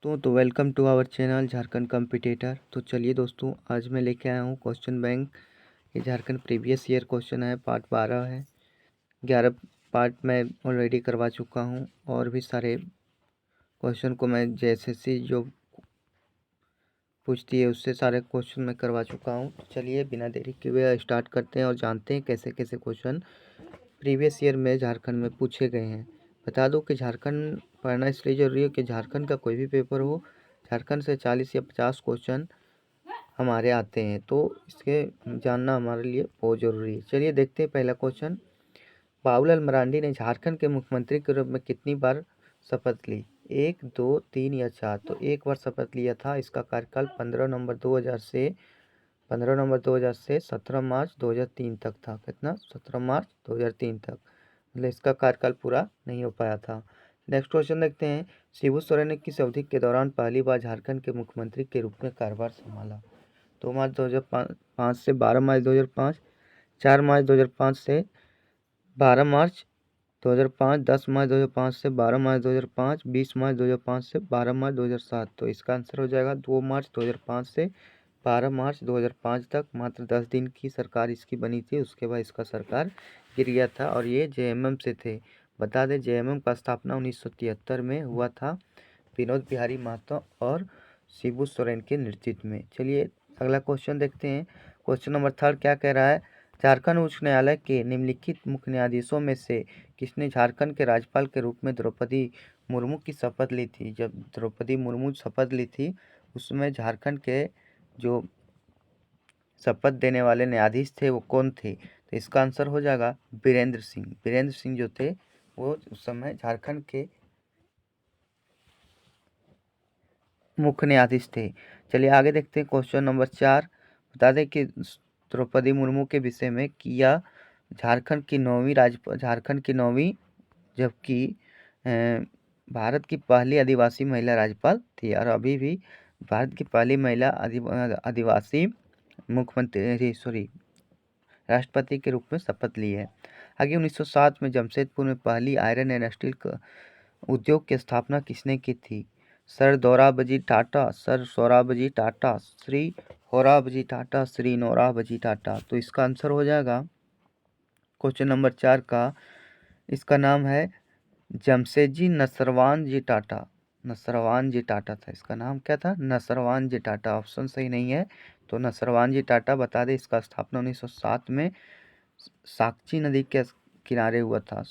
तो welcome to our channel Jharkhand competitor. तो चलिए दोस्तों, आज मैं लेके आया हूँ क्वेश्चन बैंक। ये झारखंड प्रीवियस ईयर क्वेश्चन है, पार्ट 12 है। 11 पार्ट मैं ऑलरेडी करवा चुका हूँ और भी सारे क्वेश्चन को मैं JSSC जो पूछती है उससे सारे क्वेश्चन मैं करवा चुका हूँ। तो चलिए बिना देरी के हुए स्टार्ट करते हैं और जानते हैं कैसे कैसे क्वेश्चन प्रीवियस ईयर में झारखंड में पूछे गए हैं। बता दूं कि झारखंड पढ़ना इसलिए ज़रूरी है कि झारखंड का कोई भी पेपर हो, झारखंड से 40 या 50 क्वेश्चन हमारे आते हैं, तो इसके जानना हमारे लिए बहुत ज़रूरी है। चलिए देखते हैं पहला क्वेश्चन। बाबूलाल मरांडी ने झारखंड के मुख्यमंत्री के रूप में कितनी बार शपथ ली? 1, 2, 3 या 4? तो एक बार शपथ लिया था। इसका कार्यकाल 15 नवंबर 2000 से 17 मार्च 2003 तक था। कितना? 17 मार्च 2003 तक। मतलब इसका कार्यकाल पूरा नहीं हो पाया था। नेक्स्ट क्वेश्चन देखते हैं। शिबू सोरेन ने किस अवधि के दौरान पहली बार झारखंड के मुख्यमंत्री के रूप में कार्यभार संभाला? 2 मार्च 2005 से 12 मार्च 2005, 4 मार्च 2005 से 12 मार्च 2005, 10 मार्च 2005 से 12 मार्च 2005, 20 मार्च 2005 से 12 मार्च 2007। तो इसका आंसर हो जाएगा 2 मार्च 2005 से 12 मार्च 2005 तक। मात्र 10 दिन की सरकार इसकी बनी थी, उसके बाद इसका सरकार गिर गया था और ये JMM से थे। बता दें JMM का स्थापना 1973 में हुआ था, विनोद बिहारी महतो और शिबू सोरेन के नेतृत्व में। चलिए अगला क्वेश्चन देखते हैं। क्वेश्चन नंबर 3 क्या कह रहा है? झारखंड उच्च न्यायालय के निम्नलिखित मुख्य न्यायाधीशों में से किसने झारखंड के राज्यपाल के रूप में द्रौपदी मुर्मू की शपथ ली थी? जब द्रौपदी मुर्मू शपथ ली थी उसमें झारखंड के जो शपथ देने वाले न्यायाधीश थे वो कौन थे? तो इसका आंसर हो जाएगा बीरेंद्र सिंह। बीरेंद्र सिंह जो थे वो उस समय झारखंड के मुख्य न्यायाधीश थे। चलिए आगे देखते हैं। क्वेश्चन नंबर 4 बता दें कि द्रौपदी मुर्मू के विषय में किया झारखंड की 9वीं जबकि भारत की पहली आदिवासी महिला राज्यपाल थी और अभी भी भारत की पहली महिला आदिवासी राष्ट्रपति के रूप में शपथ ली है। आगे 1907 में जमशेदपुर में पहली आयरन एंड स्टील उद्योग की स्थापना किसने की थी? Sir Dorabji Tata, sir Sorabji Tata, Shri Horabji Tata, Shri Norabji Tata. तो इसका आंसर हो जाएगा क्वेश्चन नंबर 4 का, इसका नाम है जमशेदजी नसरवान जी टाटा। नसरवान जी टाटा था इसका नाम। क्या था? नसरवान जी टाटा। ऑप्शन सही नहीं है, तो नसरवान जी टाटा। बता दें इसका स्थापना 1907 में साकची नदी के किनारे हुआ था।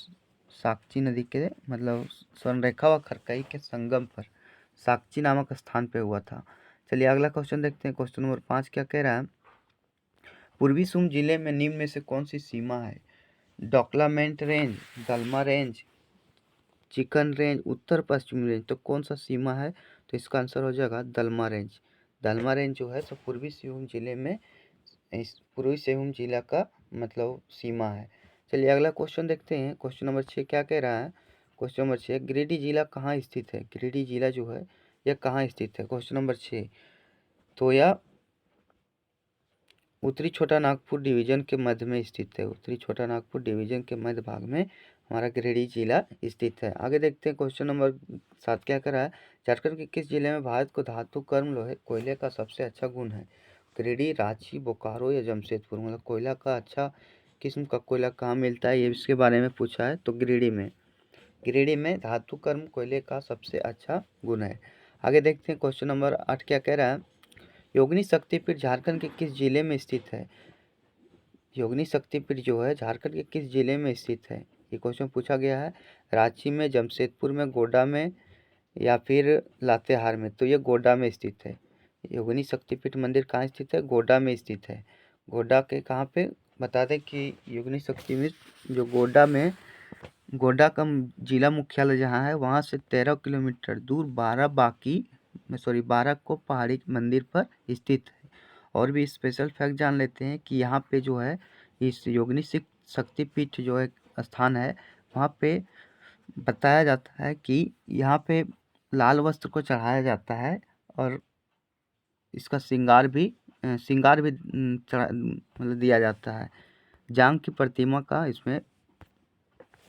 साकची नदी के मतलब स्वर्णरेखा व खरकई के संगम पर साकची नामक स्थान पे हुआ था। चलिए अगला क्वेश्चन देखते हैं। क्वेश्चन नंबर 5 क्या कह रहा है? पूर्वी सिंहभूम जिले में निम्न में से कौन सी सीमा है? डोकलामेंट रेंज, दलमा रेंज, चिकन रेंज, उत्तर पश्चिम रेंज। तो कौन सा सीमा है? तो इसका आंसर हो जाएगा दलमा रेंज। दलमा रेंज जो है तो पूर्वी सिंहभूम जिले में, इस पूर्वी सिंहभूम जिला का मतलब सीमा है। चलिए अगला क्वेश्चन देखते हैं। क्वेश्चन नंबर 6 क्या कह रहा है? क्वेश्चन नंबर 6, गिरिडीह जिला कहाँ स्थित है? गिरिडीह जिला जो है यह कहाँ स्थित है? क्वेश्चन नंबर 6, तो यह उत्तरी छोटा नागपुर डिवीजन के मध्य में स्थित है। उत्तरी छोटा नागपुर डिवीजन के मध्य भाग में हमारा गिरिडीह जिला स्थित है। आगे देखते हैं। क्वेश्चन नंबर 7 क्या कर रहा है? झारखंड के किस जिले में भारत को धातु कर्म लोहे कोयले का सबसे अच्छा गुण है? गिरिडीह, रांची, बोकारो या जमशेदपुर। मतलब कोयला का अच्छा किस्म का कोयला कहाँ मिलता है, ये इसके बारे में पूछा है। तो गिरिडीह में धातु कर्म कोयले का सबसे अच्छा गुण है। आगे देखते हैं। क्वेश्चन नंबर 8 क्या कह रहा है? योगिनी शक्तिपीठ झारखंड के किस जिले में स्थित है? योगिनी शक्तिपीठ जो है झारखंड के किस जिले में स्थित है? ये क्वेश्चन पूछा गया है। रांची में, जमशेदपुर में, गोड्डा में या फिर लातेहार में। तो ये गोड्डा में स्थित है। योगिनी शक्तिपीठ मंदिर कहाँ स्थित है? गोड्डा में स्थित है। गोड्डा के कहाँ पे? बता दें कि योगिनी शक्तिपीठ जो गोड्डा का जिला मुख्यालय जहाँ है वहाँ से 13 किलोमीटर दूर 12 को पहाड़ी मंदिर पर स्थित है। और भी स्पेशल फैक्ट जान लेते हैं कि यहाँ पे जो है इस योगिनी शक्तिपीठ जो है स्थान है, वहाँ पे बताया जाता है कि यहाँ पे लाल वस्त्र को चढ़ाया जाता है और इसका श्रृंगार भी मतलब दिया जाता है। जांग की प्रतिमा का इसमें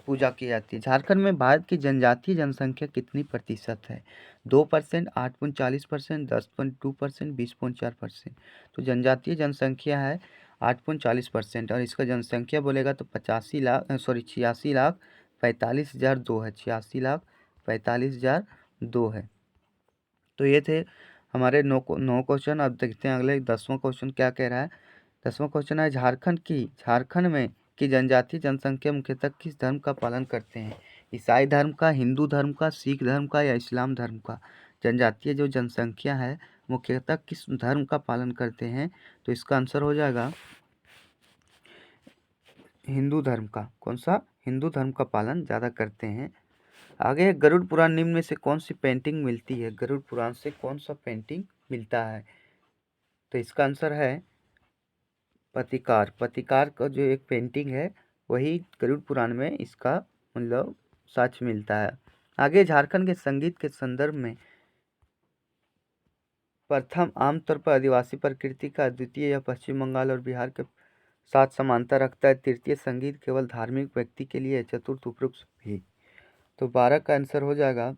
पूजा की जाती है। झारखंड में भारत की जनजातीय जनसंख्या कितनी प्रतिशत है? 2%, 8.40%, 10.2%, 20.4%। तो जनजातीय जनसंख्या है 8.40% और इसका जनसंख्या बोलेगा तो 86,45,45,002 है। 86,45,002 है। तो ये थे हमारे 9 क्वेश्चन। अब देखते हैं अगले 10वां क्वेश्चन क्या कह रहा है। 10वां क्वेश्चन है झारखंड में की जनजातीय जनसंख्या मुख्यतः किस धर्म का पालन करते हैं? ईसाई धर्म का, हिंदू धर्म का, सिख धर्म का या इस्लाम धर्म का? जनजातीय जो जनसंख्या है मुख्यतः किस धर्म का पालन करते हैं? तो इसका आंसर हो जाएगा हिंदू धर्म का। कौन सा? हिंदू धर्म का पालन ज़्यादा करते हैं। आगे गरुड़ पुराण निम्न में से कौन सी पेंटिंग मिलती है? गरुड़ पुराण से कौन सा पेंटिंग मिलता है? तो इसका आंसर है पतिकार। पतिकार का जो एक पेंटिंग है वही गरुड़ पुराण में इसका मतलब साक्ष्य मिलता है। आगे झारखंड के संगीत के संदर्भ में प्रथम आमतौर पर आदिवासी प्रकृति का, द्वितीय या पश्चिम बंगाल और बिहार के साथ समानता रखता है, तृतीय संगीत केवल धार्मिक व्यक्ति के लिए, चतुर्थ उपरोक्त भी। तो 12 का आंसर हो जाएगा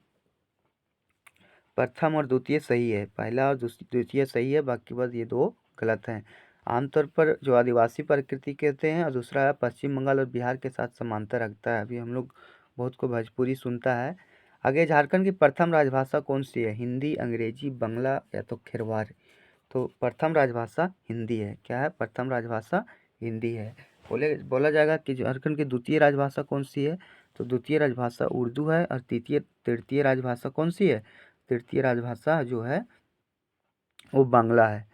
प्रथम और द्वितीय सही है। पहला और द्वितीय सही है, बाकी बस ये 2 गलत हैं। आमतौर पर जो आदिवासी प्रकृति कहते हैं और दूसरा है पश्चिम बंगाल और बिहार के साथ समानता रखता है। अभी हम लोग बहुत को भोजपुरी सुनता है। आगे झारखंड की प्रथम राजभाषा कौन सी है? हिंदी, अंग्रेजी, बांग्ला या तो खेरवार? तो प्रथम राजभाषा हिंदी है। क्या है? प्रथम राजभाषा हिंदी है। बोला जाएगा कि झारखंड की द्वितीय राजभाषा कौन सी है? तो द्वितीय राजभाषा उर्दू है। और तृतीय राजभाषा कौन सी है? तृतीय राजभाषा जो है वो बांग्ला है।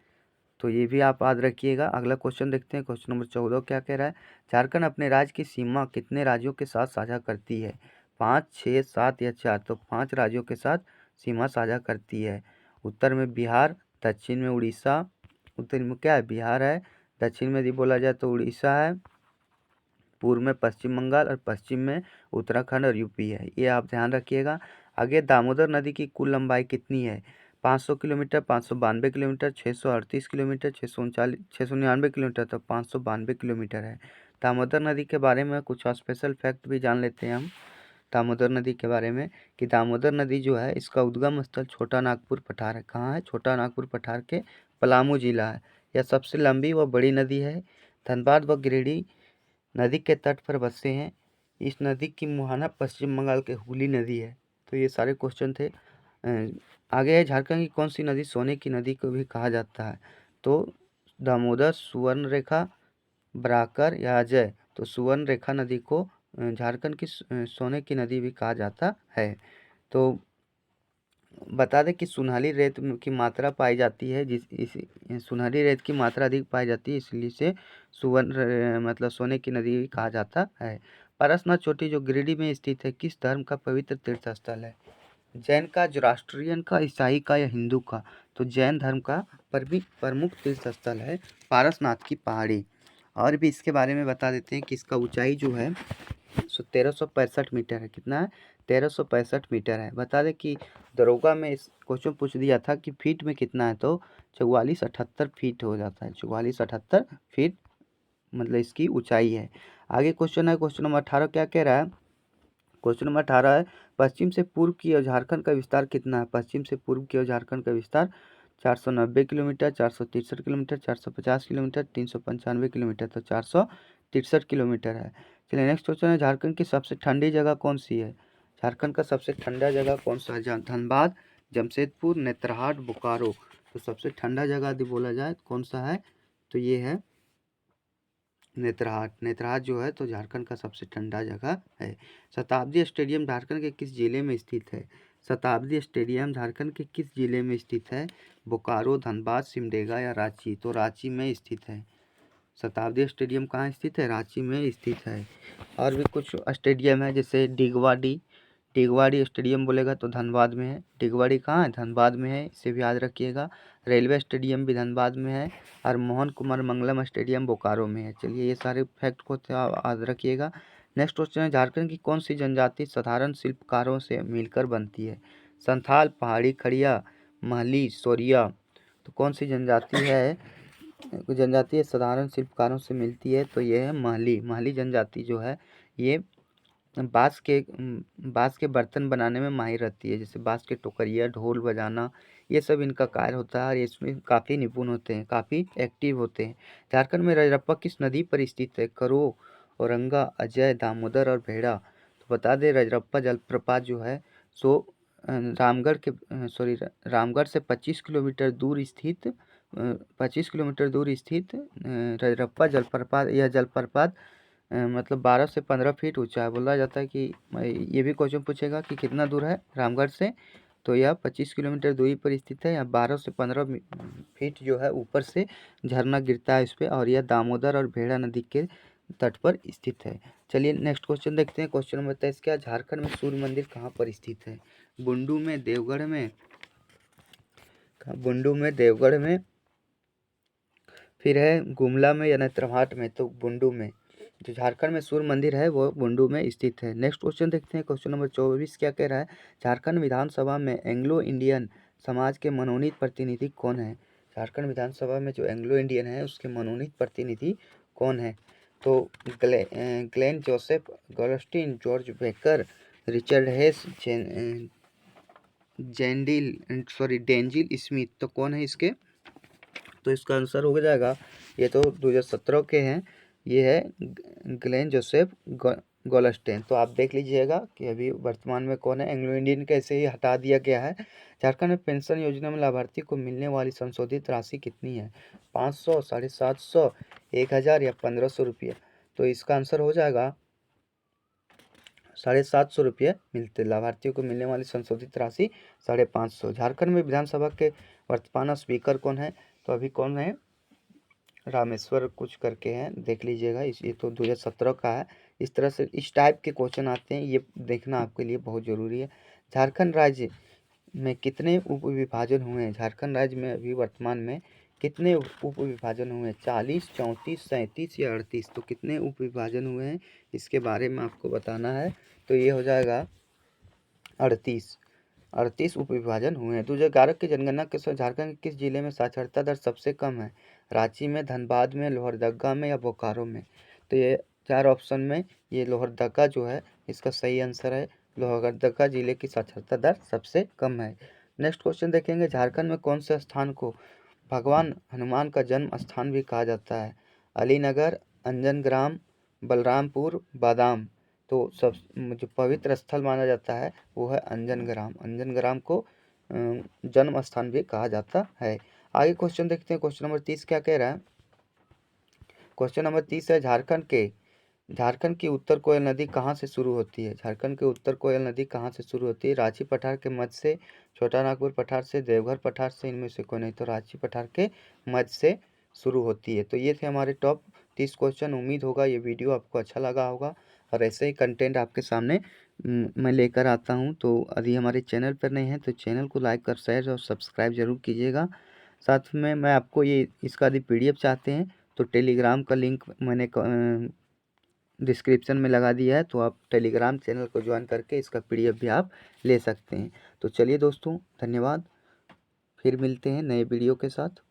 तो ये भी आप याद रखिएगा। अगला क्वेश्चन देखते हैं। क्वेश्चन नंबर 14 क्या कह रहा है? झारखंड अपने राज्य की सीमा कितने राज्यों के साथ साझा करती है? 5, 6, 7 या 4? तो 5 राज्यों के साथ सीमा साझा करती है। उत्तर में बिहार, दक्षिण में उड़ीसा, उत्तर में क्या है? बिहार है। दक्षिण में यदि बोला जाए तो उड़ीसा है, पूर्व में पश्चिम बंगाल और पश्चिम में उत्तराखंड और यूपी है। ये आप ध्यान रखिएगा। आगे दामोदर नदी की कुल लंबाई कितनी है? 500 किलोमीटर, 592 किलोमीटर, 638 किलोमीटर, 699 किलोमीटर। तो 592 किलोमीटर है। दामोदर नदी के बारे में कुछ स्पेशल फैक्ट भी जान लेते हैं हम दामोदर नदी के बारे में कि दामोदर नदी जो है इसका उद्गम स्थल छोटा नागपुर पठार है। कहाँ है? छोटा नागपुर पठार के पलामू जिला है। यह सबसे लंबी व बड़ी नदी है। धनबाद व गिरिडीह नदी के तट पर बसे हैं। इस नदी की मुहाना पश्चिम बंगाल के हुगली नदी है। तो ये सारे क्वेश्चन थे। आगे है झारखंड की कौन सी नदी सोने की नदी को भी कहा जाता है? तो दामोदर, सुवर्ण रेखा, बराकर या अजय? तो सुवर्ण रेखा नदी को झारखंड की सोने की नदी भी कहा जाता है। तो बता दें कि सुनहरी रेत की मात्रा पाई जाती है, सुनहरी रेत की मात्रा अधिक पाई जाती है, इसलिए से सुवर्ण मतलब सोने की नदी भी कहा जाता है। पारसनाथ चोटी जो गिरिडीह में स्थित है किस धर्म का पवित्र तीर्थ स्थल है? जैन का, जोरास्ट्रियन का, ईसाई का या हिंदू का? तो जैन धर्म का प्रमुख तीर्थ स्थल है पारसनाथ की पहाड़ी। और भी इसके बारे में बता देते हैं कि इसका ऊंचाई जो है 1365 मीटर है। कितना है? 1365 मीटर है। बता दें कि दरोगा में इस क्वेश्चन पूछ दिया था कि फीट में कितना है, तो 4478 फीट हो जाता है। 4478 फीट मतलब इसकी ऊंचाई है। आगे क्वेश्चन है क्वेश्चन नंबर 18 क्या कह रहा है? क्वेश्चन नंबर 18 है पश्चिम से पूर्व की ओर झारखंड का विस्तार कितना है? पश्चिम से पूर्व की ओर झारखंड का विस्तार 490 किलोमीटर, 463 किलोमीटर, 450 किलोमीटर, 395 किलोमीटर। तो 463 किलोमीटर है। चलिए नेक्स्ट क्वेश्चन है झारखंड की सबसे ठंडी जगह कौन सी है? झारखंड का सबसे ठंडा जगह कौन सा है? धनबाद, जमशेदपुर, नेतरहाट, बोकारो? तो सबसे ठंडा जगह यदि बोला जाए कौन सा है? तो ये है नेतरहाट। नेतरहाट जो है तो झारखंड का सबसे ठंडा जगह है। शताब्दी स्टेडियम झारखंड के किस जिले में स्थित है? शताब्दी स्टेडियम झारखंड के किस जिले में स्थित है? बोकारो, धनबाद, सिमडेगा या रांची? तो रांची में स्थित है। शताब्दी स्टेडियम कहाँ स्थित है? रांची में स्थित है। और भी कुछ स्टेडियम है जैसे डिगवाड़ी स्टेडियम बोलेगा तो धनबाद में है। डिगवाड़ी कहाँ है? धनबाद में है, इसे भी याद रखिएगा। रेलवे स्टेडियम भी धनबाद में है। और मोहन कुमार मंगलम स्टेडियम बोकारो में है। चलिए ये सारे फैक्ट को याद रखिएगा। नेक्स्ट क्वेश्चन है झारखंड की कौन सी जनजाति साधारण शिल्पकारों से मिलकर बनती है? संथाल, पहाड़ी खड़िया, महली, सोरिया? तो कौन सी जनजाति है साधारण शिल्पकारों से मिलती है? तो ये है महली। महली जनजाति जो है ये बाँस के बर्तन बनाने में माहिर रहती है, जैसे बाँस के टोकरिया, ढोल बजाना, ये सब इनका कार्य होता है और इसमें काफ़ी निपुण होते हैं, काफ़ी एक्टिव होते हैं। झारखंड में रजरप्पा किस नदी पर स्थित है? करो, औरंगा, अजय, दामोदर और भेड़ा। तो बता दें रजरप्पा जलप्रपात जो है सो रामगढ़ से 25 किलोमीटर दूर स्थित 25 किलोमीटर दूर स्थित रजरप्पा जलप्रपात, यह जलप्रपात मतलब 12 से 15 फीट ऊंचा है। बोला जाता है कि ये भी क्वेश्चन पूछेगा कि कितना दूर है रामगढ़ से, तो यह 25 किलोमीटर दूरी पर स्थित है। यहाँ 12 से 15 फीट जो है ऊपर से झरना गिरता है इस पर, और यह दामोदर और भेड़ा नदी के तट पर स्थित है। चलिए नेक्स्ट क्वेश्चन देखते हैं। क्वेश्चन नंबर 23 क्या, झारखंड में सूर्य मंदिर कहाँ पर स्थित है? बुंडू में, देवगढ़ में, देवगढ़ में, फिर है गुमला में या नेत्रहाट में? तो बुंडू में। जो झारखंड में सूर्य मंदिर है वो बुंडू में स्थित है। नेक्स्ट क्वेश्चन देखते हैं। क्वेश्चन नंबर 24 क्या कह रहा है, झारखंड विधानसभा में एंग्लो इंडियन समाज के मनोनीत प्रतिनिधि कौन है? झारखंड विधानसभा में जो एंग्लो इंडियन है उसके मनोनीत प्रतिनिधि कौन है? तो Glen Joseph, Goldstein, George Baker, Richard Hayes, Denzil Smith. तो कौन है इसके? तो इसका आंसर हो जाएगा, ये तो 2017 के हैं, ये है ग्लेन जोसेफ गोल्डस्टीन। तो आप देख लीजिएगा कि अभी वर्तमान में कौन है। एंग्लो इंडियन कैसे ही हटा दिया गया है। झारखंड में पेंशन योजना में लाभार्थी को मिलने वाली संशोधित राशि कितनी है? 500, 750, 1000 या 1500 रुपये। तो इसका आंसर हो जाएगा 750 रुपये मिलते, लाभार्थियों को मिलने वाली संशोधित राशि 550। झारखंड में विधानसभा के वर्तमान स्पीकर कौन है? तो अभी कौन है, रामेश्वर कुछ करके हैं, देख लीजिएगा। ये तो 2017 का है। इस तरह से इस टाइप के क्वेश्चन आते हैं, ये देखना आपके लिए बहुत ज़रूरी है। झारखंड राज्य में कितने उप विभाजन हुए हैं? झारखंड राज्य में अभी वर्तमान में कितने उप विभाजन हुए हैं? 40, 34, 37 या 38। तो कितने उप विभाजन हुए हैं इसके बारे में आपको बताना है। तो ये हो जाएगा 38 उप विभाजन हुए हैं। 2011 की जनगणना के अनुसार झारखंड के किस जिले में साक्षरता दर सबसे कम है? रांची में, धनबाद में, लोहरदगा में या बोकारो में? तो ये 4 ऑप्शन में ये लोहरदगा जो है इसका सही आंसर है। लोहरदगा जिले की साक्षरता दर सबसे कम है। नेक्स्ट क्वेश्चन देखेंगे, झारखंड में कौन से स्थान को भगवान हनुमान का जन्म स्थान भी कहा जाता है? अलीनगर, अंजनग्राम, बलरामपुर, बादाम। तो सब जो पवित्र स्थल माना जाता है वो है अंजनग्राम। अंजनग्राम को जन्म स्थान भी कहा जाता है। आगे क्वेश्चन देखते हैं। क्वेश्चन नंबर 30 क्या कह रहा है? क्वेश्चन नंबर 30 है, झारखंड की उत्तर कोयल नदी कहाँ से शुरू होती है? झारखंड की उत्तर कोयल नदी कहाँ से शुरू होती है? रांची पठार के मध्य से, छोटा नागपुर पठार से, देवघर पठार से, इनमें से कोई नहीं। तो रांची पठार के मध्य से शुरू होती है। तो ये थे हमारे टॉप 30 क्वेश्चन। उम्मीद होगा ये वीडियो आपको अच्छा लगा होगा और ऐसे ही कंटेंट आपके सामने मैं लेकर आता हूँ। तो यदि हमारे चैनल पर नहीं है तो चैनल को लाइक कर, शेयर और सब्सक्राइब जरूर कीजिएगा। साथ में मैं आपको ये इसका यदि PDF चाहते हैं तो टेलीग्राम का लिंक मैंने डिस्क्रिप्शन में लगा दिया है, तो आप टेलीग्राम चैनल को ज्वाइन करके इसका PDF भी आप ले सकते हैं। तो चलिए दोस्तों, धन्यवाद। फिर मिलते हैं नए वीडियो के साथ।